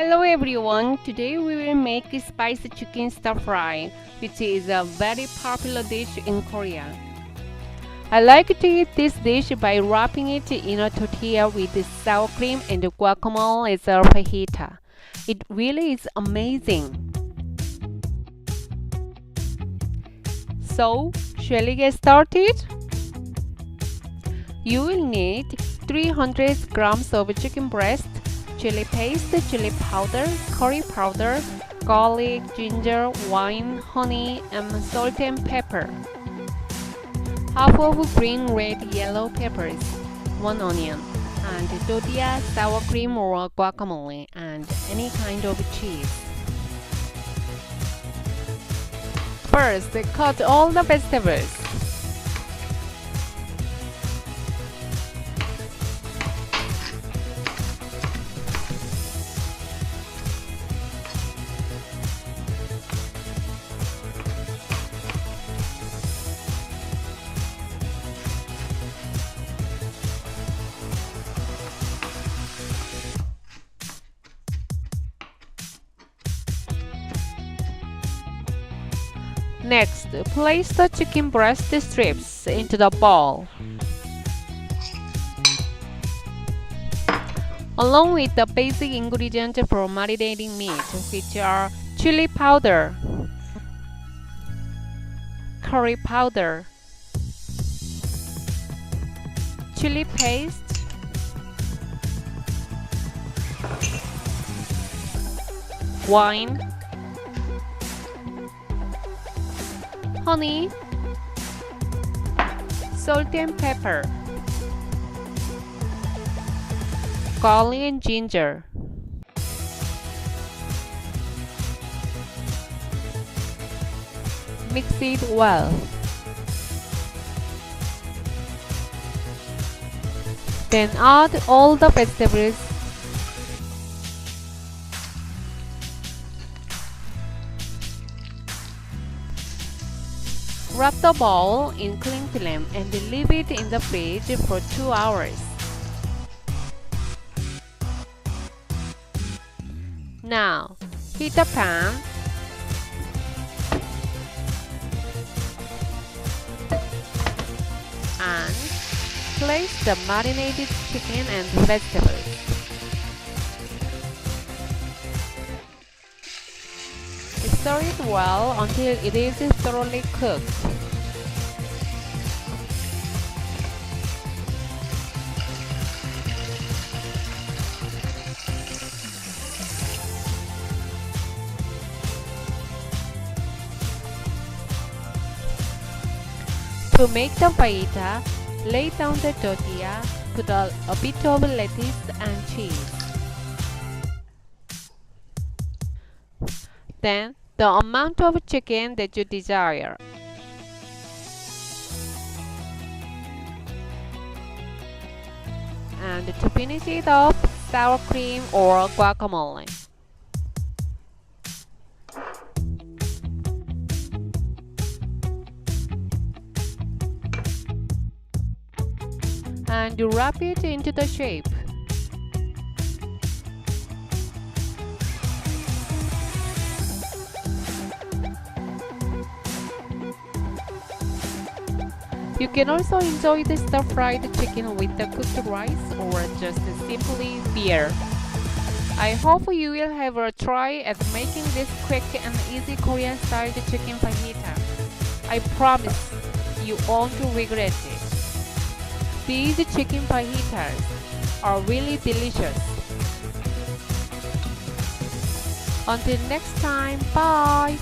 Hello everyone, today we will make spicy chicken stir fry, which is a very popular dish in Korea. I like to eat this dish by wrapping it in a tortilla with sour cream and guacamole as a fajita. It really is amazing. So, shall we get started? You will need 300 grams of chicken breast, chili paste, chili powder, curry powder, garlic, ginger, wine, honey, and salt and pepper. Half of green, red, yellow peppers, 1 onion, and tortilla, sour cream or guacamole, and any kind of cheese. First, cut all the vegetables. Next, place the chicken breast strips into the bowl, along with the basic ingredients for marinating meat, which are chili powder, curry powder, chili paste, wine, honey, salt and pepper, garlic and ginger. Mix it well. Then add all the vegetables. Wrap the bowl in cling film and leave it in the fridge for 2 hours. Now, heat a pan and place the marinated chicken and vegetables. Stir it well until it is thoroughly cooked. To make the fajita, lay down the tortilla, put a bit of lettuce and cheese. Then, the amount of chicken that you desire. And to finish it off, sour cream or guacamole. And wrap it into the shape. You can also enjoy the stir-fried chicken with the cooked rice or just simply beer. I hope you will have a try at making this quick and easy Korean-style chicken fajita. I promise you won't regret it. These chicken fajitas are really delicious. Until next time, bye!